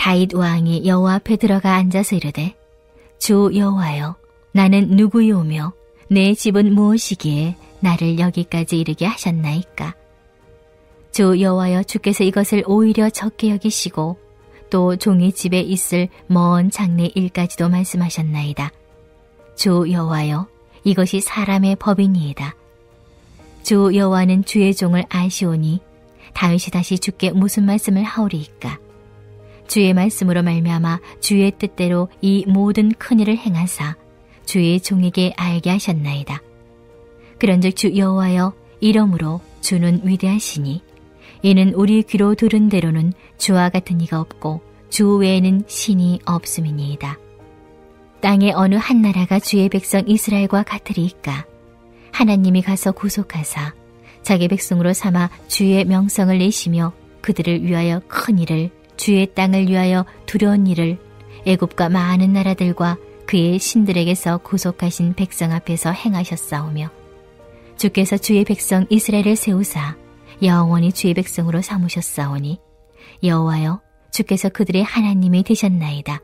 다윗 왕이 여호와 앞에 들어가 앉아서 이르되 주 여호와여 나는 누구요며 내 집은 무엇이기에 나를 여기까지 이르게 하셨나이까. 주 여호와여 주께서 이것을 오히려 적게 여기시고 또 종의 집에 있을 먼 장래 일까지도 말씀하셨나이다. 주 여호와여 이것이 사람의 법이니이다. 주 여호와는 주의 종을 아시오니 다윗이 다시 주께 무슨 말씀을 하오리이까. 주의 말씀으로 말미암아 주의 뜻대로 이 모든 큰 일을 행하사 주의 종에게 알게 하셨나이다. 그런즉 주 여호와여 이러므로 주는 위대하시니 이는 우리 귀로 들은 대로는 주와 같은 이가 없고 주 외에는 신이 없음이니이다. 땅의 어느 한 나라가 주의 백성 이스라엘과 같으리이까. 하나님이 가서 구속하사 자기 백성으로 삼아 주의 명성을 내시며 그들을 위하여 큰 일을 주의 땅을 위하여 두려운 일을 애굽과 많은 나라들과 그의 신들에게서 구속하신 백성 앞에서 행하셨사오며 주께서 주의 백성 이스라엘을 세우사 영원히 주의 백성으로 삼으셨사오니 여호와여 주께서 그들의 하나님이 되셨나이다.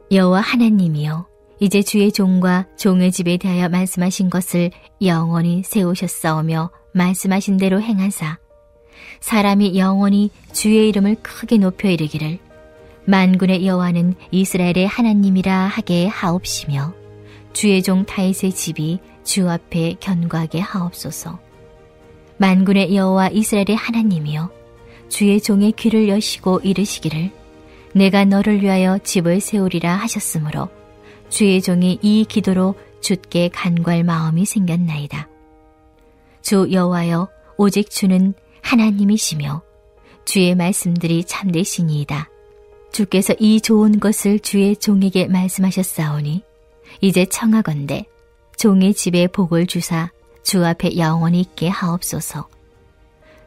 여호와 하나님이여 이제 주의 종과 종의 집에 대하여 말씀하신 것을 영원히 세우셨사오며 말씀하신 대로 행하사 사람이 영원히 주의 이름을 크게 높여 이르기를 만군의 여호와는 이스라엘의 하나님이라 하게 하옵시며 주의 종 다윗의 집이 주 앞에 견고하게 하옵소서. 만군의 여호와 이스라엘의 하나님이여 주의 종의 귀를 여시고 이르시기를 내가 너를 위하여 집을 세우리라 하셨으므로 주의 종이 이 기도로 주께 간구할 마음이 생겼나이다. 주 여호와여 오직 주는 하나님이시며 주의 말씀들이 참되시니이다. 주께서 이 좋은 것을 주의 종에게 말씀하셨사오니 이제 청하건대 종의 집에 복을 주사 주 앞에 영원히 있게 하옵소서.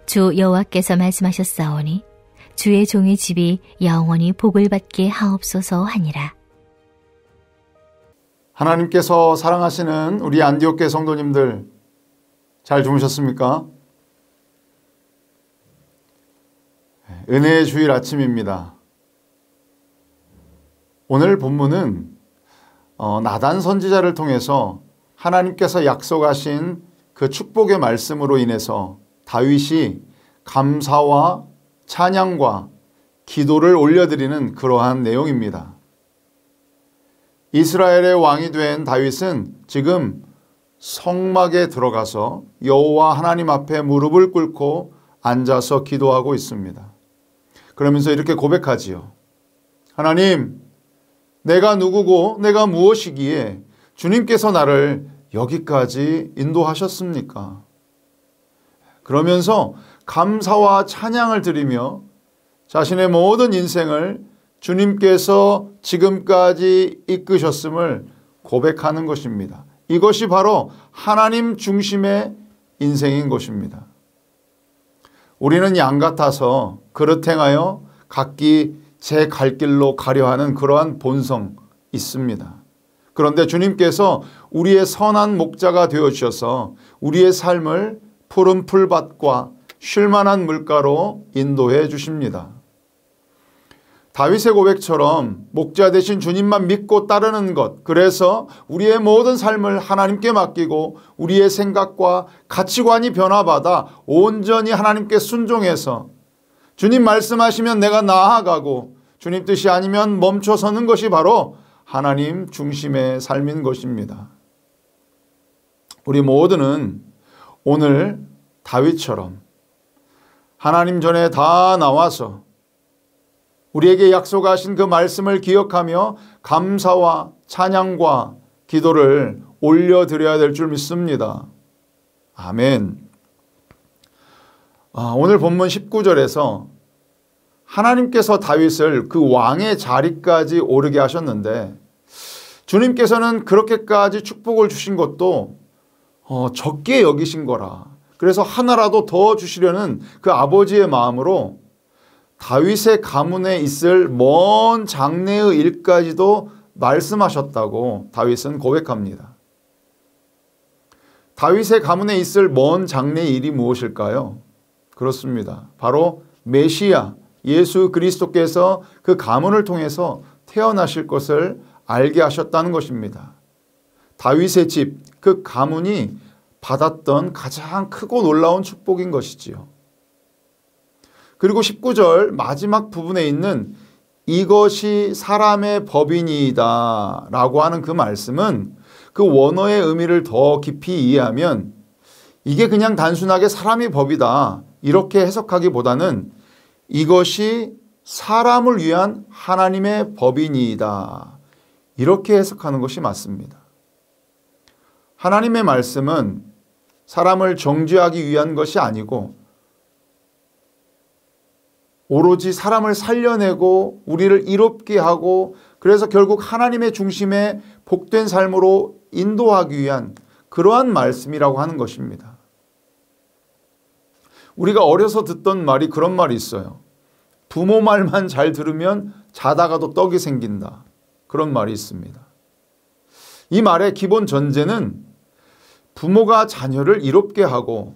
주 여호와께서 말씀하셨사오니 주의 종의 집이 영원히 복을 받게 하옵소서 하니라. 하나님께서 사랑하시는 우리 안디옥 교회 성도님들 잘 주무셨습니까? 은혜의 주일 아침입니다. 오늘 본문은 나단 선지자를 통해서 하나님께서 약속하신 그 축복의 말씀으로 인해서 다윗이 감사와 찬양과 기도를 올려드리는 그러한 내용입니다. 이스라엘의 왕이 된 다윗은 지금 성막에 들어가서 여호와 하나님 앞에 무릎을 꿇고 앉아서 기도하고 있습니다. 그러면서 이렇게 고백하지요. 하나님, 내가 누구고 내가 무엇이기에 주님께서 나를 여기까지 인도하셨습니까? 그러면서 감사와 찬양을 드리며 자신의 모든 인생을 주님께서 지금까지 이끄셨음을 고백하는 것입니다. 이것이 바로 하나님 중심의 인생인 것입니다. 우리는 양 같아서 그릇 행하여 각기 제 갈 길로 가려 하는 그러한 본성 있습니다. 그런데 주님께서 우리의 선한 목자가 되어주셔서 우리의 삶을 푸른 풀밭과 쉴만한 물가로 인도해 주십니다. 다윗의 고백처럼 목자 되신 주님만 믿고 따르는 것, 그래서 우리의 모든 삶을 하나님께 맡기고 우리의 생각과 가치관이 변화받아 온전히 하나님께 순종해서 주님 말씀하시면 내가 나아가고 주님 뜻이 아니면 멈춰서는 것이 바로 하나님 중심의 삶인 것입니다. 우리 모두는 오늘 다윗처럼 하나님 전에 다 나와서 우리에게 약속하신 그 말씀을 기억하며 감사와 찬양과 기도를 올려드려야 될 줄 믿습니다. 아멘. 오늘 본문 19절에서 하나님께서 다윗을 그 왕의 자리까지 오르게 하셨는데 주님께서는 그렇게까지 축복을 주신 것도 적게 여기신 거라. 그래서 하나라도 더 주시려는 그 아버지의 마음으로 다윗의 가문에 있을 먼 장래의 일까지도 말씀하셨다고 다윗은 고백합니다. 다윗의 가문에 있을 먼 장래의 일이 무엇일까요? 그렇습니다. 바로 메시아 예수 그리스도께서 그 가문을 통해서 태어나실 것을 알게 하셨다는 것입니다. 다윗의 집, 그 가문이 받았던 가장 크고 놀라운 축복인 것이지요. 그리고 19절 마지막 부분에 있는 이것이 사람의 법이니이다 라고 하는 그 말씀은 그 원어의 의미를 더 깊이 이해하면 이게 그냥 단순하게 사람의 법이다 이렇게 해석하기보다는 이것이 사람을 위한 하나님의 법이니이다 이렇게 해석하는 것이 맞습니다. 하나님의 말씀은 사람을 정죄하기 위한 것이 아니고 오로지 사람을 살려내고 우리를 이롭게 하고 그래서 결국 하나님의 중심에 복된 삶으로 인도하기 위한 그러한 말씀이라고 하는 것입니다. 우리가 어려서 듣던 말이 그런 말이 있어요. 부모 말만 잘 들으면 자다가도 떡이 생긴다. 그런 말이 있습니다. 이 말의 기본 전제는 부모가 자녀를 이롭게 하고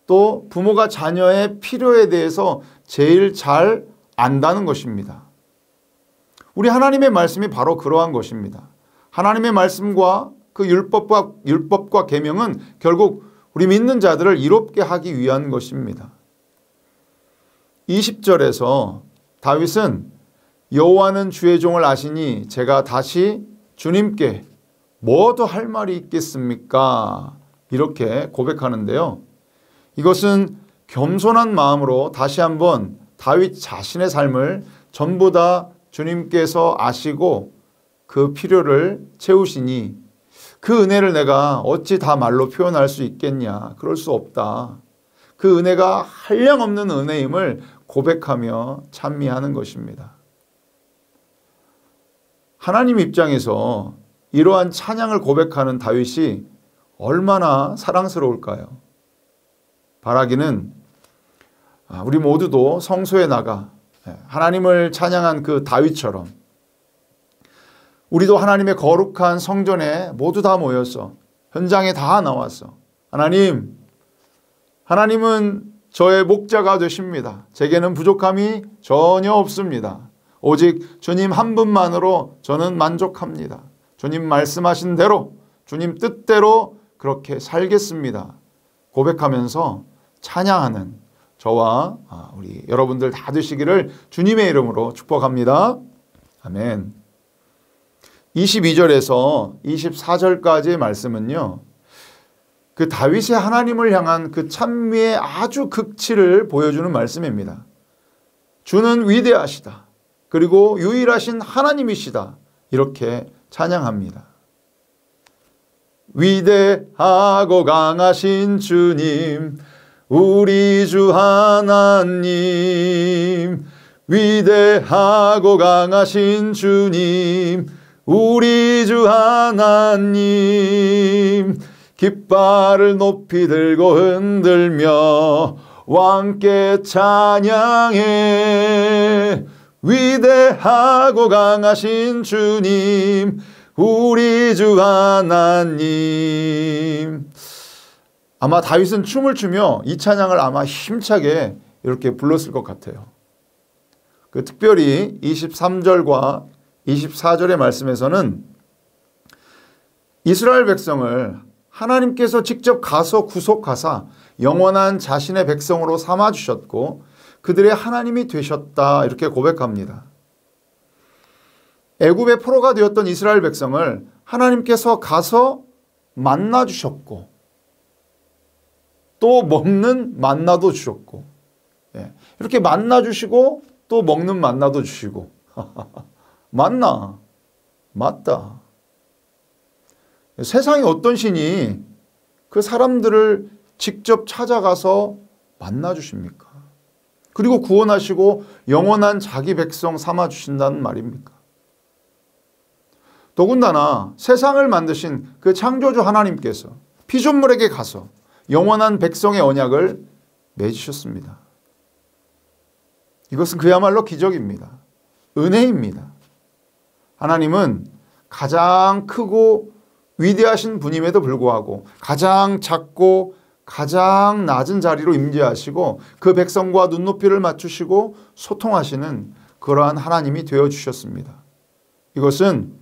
또 부모가 자녀의 필요에 대해서 제일 잘 안다는 것입니다. 우리 하나님의 말씀이 바로 그러한 것입니다. 하나님의 말씀과 그 율법과 계명은 결국 우리 믿는 자들을 이롭게 하기 위한 것입니다. 20절에서 다윗은 여호와는 주의 종을 아시니 제가 다시 주님께 뭐 더 할 말이 있겠습니까? 이렇게 고백하는데요. 이것은 겸손한 마음으로 다시 한번 다윗 자신의 삶을 전부 다 주님께서 아시고 그 필요를 채우시니 그 은혜를 내가 어찌 다 말로 표현할 수 있겠냐. 그럴 수 없다. 그 은혜가 한량없는 은혜임을 고백하며 찬미하는 것입니다. 하나님 입장에서 이러한 찬양을 고백하는 다윗이 얼마나 사랑스러울까요? 바라기는 우리 모두도 성소에 나가 하나님을 찬양한 그 다윗처럼 우리도 하나님의 거룩한 성전에 모두 다 모여서 현장에 다 나와서 하나님은 저의 목자가 되십니다. 제게는 부족함이 전혀 없습니다. 오직 주님 한 분만으로 저는 만족합니다. 주님 말씀하신 대로 주님 뜻대로 그렇게 살겠습니다. 고백하면서 찬양하는 저와 우리 여러분들 다 되시기를 주님의 이름으로 축복합니다. 아멘. 22절에서 24절까지의 말씀은요. 그 다윗의 하나님을 향한 그 찬미의 아주 극치를 보여주는 말씀입니다. 주는 위대하시다. 그리고 유일하신 하나님이시다. 이렇게 찬양합니다. 위대하고 강하신 주님, 우리 주 하나님. 위대하고 강하신 주님, 우리 주 하나님. 깃발을 높이 들고 흔들며 왕께 찬양해. 위대하고 강하신 주님, 우리 주 하나님. 아마 다윗은 춤을 추며 이 찬양을 아마 힘차게 이렇게 불렀을 것 같아요. 특별히 23절과 24절의 말씀에서는 이스라엘 백성을 하나님께서 직접 가서 구속하사 영원한 자신의 백성으로 삼아주셨고 그들의 하나님이 되셨다 이렇게 고백합니다. 애굽의 포로가 되었던 이스라엘 백성을 하나님께서 가서 만나주셨고 또 먹는 만나도 주셨고 이렇게 만나주시고 또 먹는 만나도 주시고 만나 맞다. 세상에 어떤 신이 그 사람들을 직접 찾아가서 만나주십니까? 그리고 구원하시고 영원한 자기 백성 삼아주신다는 말입니까? 더군다나 세상을 만드신 그 창조주 하나님께서 피조물에게 가서 영원한 백성의 언약을 맺으셨습니다. 이것은 그야말로 기적입니다. 은혜입니다. 하나님은 가장 크고 위대하신 분임에도 불구하고 가장 작고 가장 낮은 자리로 임재하시고 그 백성과 눈높이를 맞추시고 소통하시는 그러한 하나님이 되어주셨습니다. 이것은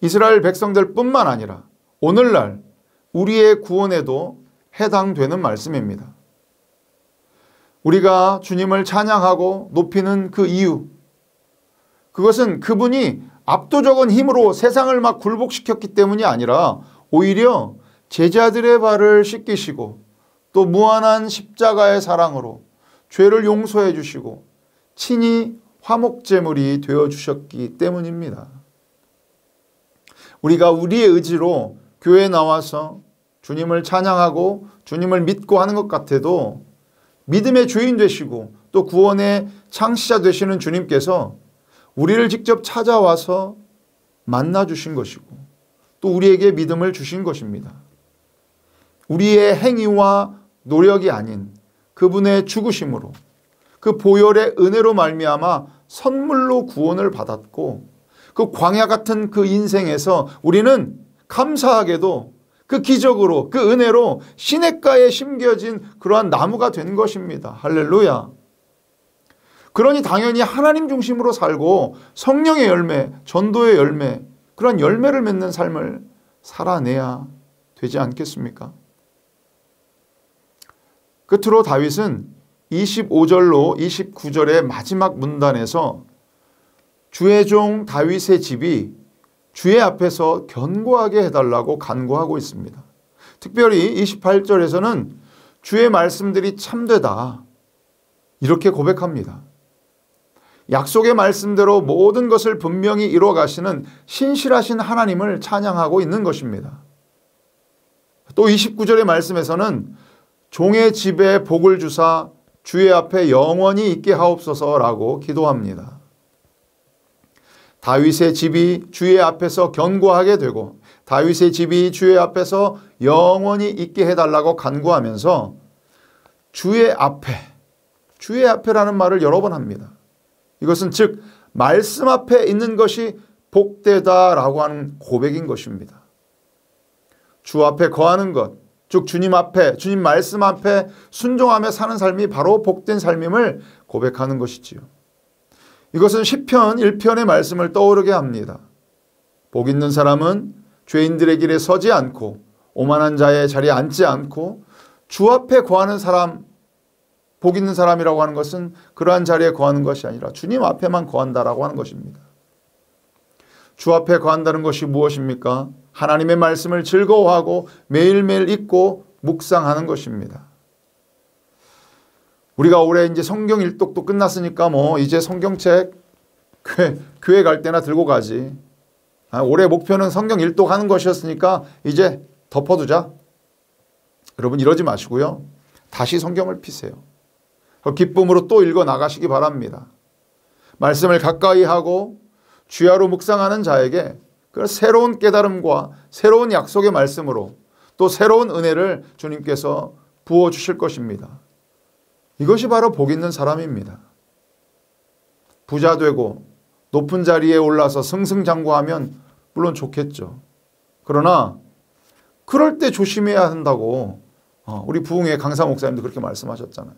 이스라엘 백성들 뿐만 아니라 오늘날 우리의 구원에도 해당되는 말씀입니다. 우리가 주님을 찬양하고 높이는 그 이유, 그것은 그분이 압도적인 힘으로 세상을 막 굴복시켰기 때문이 아니라 오히려 제자들의 발을 씻기시고 또 무한한 십자가의 사랑으로 죄를 용서해 주시고 친히 화목제물이 되어주셨기 때문입니다. 우리가 우리의 의지로 교회에 나와서 주님을 찬양하고 주님을 믿고 하는 것 같아도 믿음의 주인 되시고 또 구원의 창시자 되시는 주님께서 우리를 직접 찾아와서 만나 주신 것이고 또 우리에게 믿음을 주신 것입니다. 우리의 행위와 노력이 아닌 그분의 죽으심으로 그 보혈의 은혜로 말미암아 선물로 구원을 받았고 그 광야 같은 그 인생에서 우리는 감사하게도 그 기적으로 그 은혜로 시냇가에 심겨진 그러한 나무가 된 것입니다. 할렐루야. 그러니 당연히 하나님 중심으로 살고 성령의 열매, 전도의 열매, 그런 열매를 맺는 삶을 살아내야 되지 않겠습니까? 끝으로 다윗은 25절로 29절의 마지막 문단에서 주의 종 다윗의 집이 주의 앞에서 견고하게 해달라고 간구하고 있습니다. 특별히 28절에서는 주의 말씀들이 참되다 이렇게 고백합니다. 약속의 말씀대로 모든 것을 분명히 이루어 가시는 신실하신 하나님을 찬양하고 있는 것입니다. 또 29절의 말씀에서는 종의 집에 복을 주사 주의 앞에 영원히 있게 하옵소서라고 기도합니다. 다윗의 집이 주의 앞에서 견고하게 되고 다윗의 집이 주의 앞에서 영원히 있게 해달라고 간구하면서 주의 앞에라는 말을 여러 번 합니다. 이것은 즉 말씀 앞에 있는 것이 복되다라고 하는 고백인 것입니다. 주 앞에 거하는 것, 즉 주님 앞에, 주님 말씀 앞에 순종하며 사는 삶이 바로 복된 삶임을 고백하는 것이지요. 이것은 시편 1편의 말씀을 떠오르게 합니다. 복 있는 사람은 죄인들의 길에 서지 않고 오만한 자의 자리에 앉지 않고 주 앞에 거하는 사람, 복 있는 사람이라고 하는 것은 그러한 자리에 거하는 것이 아니라 주님 앞에만 거한다라고 하는 것입니다. 주 앞에 거한다는 것이 무엇입니까? 하나님의 말씀을 즐거워하고 매일매일 읽고 묵상하는 것입니다. 우리가 올해 이제 성경 일독도 끝났으니까 이제 성경책 교회 갈 때나 들고 가지. 올해 목표는 성경 일독하는 것이었으니까 이제 덮어두자. 여러분 이러지 마시고요. 다시 성경을 피세요. 기쁨으로 또 읽어 나가시기 바랍니다. 말씀을 가까이 하고 주야로 묵상하는 자에게 그 새로운 깨달음과 새로운 약속의 말씀으로 또 새로운 은혜를 주님께서 부어주실 것입니다. 이것이 바로 복 있는 사람입니다. 부자 되고 높은 자리에 올라서 승승장구하면 물론 좋겠죠. 그러나 그럴 때 조심해야 한다고 우리 부흥회 강사 목사님도 그렇게 말씀하셨잖아요.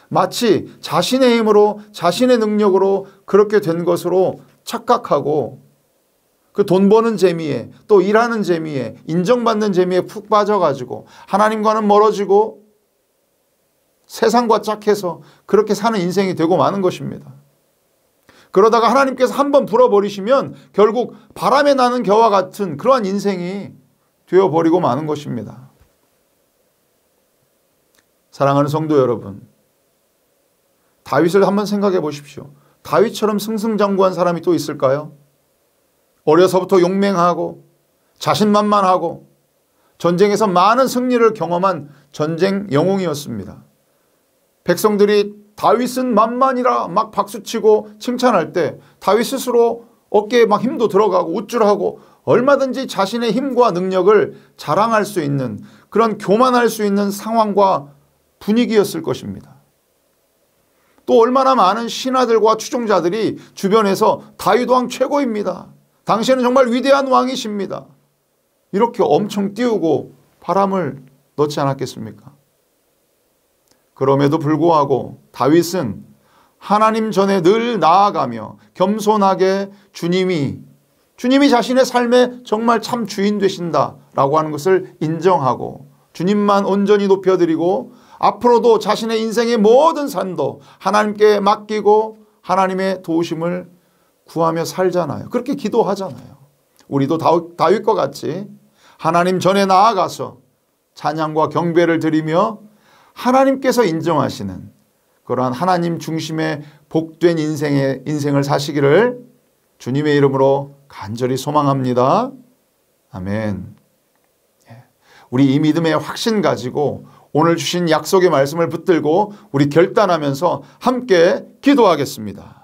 마치 자신의 힘으로 자신의 능력으로 그렇게 된 것으로 착각하고 그 돈 버는 재미에 또 일하는 재미에 인정받는 재미에 푹 빠져가지고 하나님과는 멀어지고 세상과 짝해서 그렇게 사는 인생이 되고 마는 것입니다. 그러다가 하나님께서 한번 불어버리시면 결국 바람에 나는 겨와 같은 그러한 인생이 되어버리고 마는 것입니다. 사랑하는 성도 여러분, 다윗을 한번 생각해 보십시오. 다윗처럼 승승장구한 사람이 또 있을까요? 어려서부터 용맹하고 자신만만하고 전쟁에서 많은 승리를 경험한 전쟁 영웅이었습니다. 백성들이 다윗은 만만이라 막 박수치고 칭찬할 때 다윗 스스로 어깨에 막 힘도 들어가고 우쭐하고 얼마든지 자신의 힘과 능력을 자랑할 수 있는 그런 교만할 수 있는 상황과 분위기였을 것입니다. 또 얼마나 많은 신하들과 추종자들이 주변에서 다윗 왕 최고입니다. 당신은 정말 위대한 왕이십니다. 이렇게 엄청 띄우고 바람을 넣지 않았겠습니까? 그럼에도 불구하고 다윗은 하나님 전에 늘 나아가며 겸손하게 주님이 자신의 삶에 정말 참 주인 되신다라고 하는 것을 인정하고 주님만 온전히 높여드리고 앞으로도 자신의 인생의 모든 삶도 하나님께 맡기고 하나님의 도우심을 구하며 살잖아요. 그렇게 기도하잖아요. 우리도 다윗과 같이 하나님 전에 나아가서 찬양과 경배를 드리며 하나님께서 인정하시는 그러한 하나님 중심의 복된 인생을 사시기를 주님의 이름으로 간절히 소망합니다. 아멘. 우리 이 믿음의 확신 가지고 오늘 주신 약속의 말씀을 붙들고 우리 결단하면서 함께 기도하겠습니다.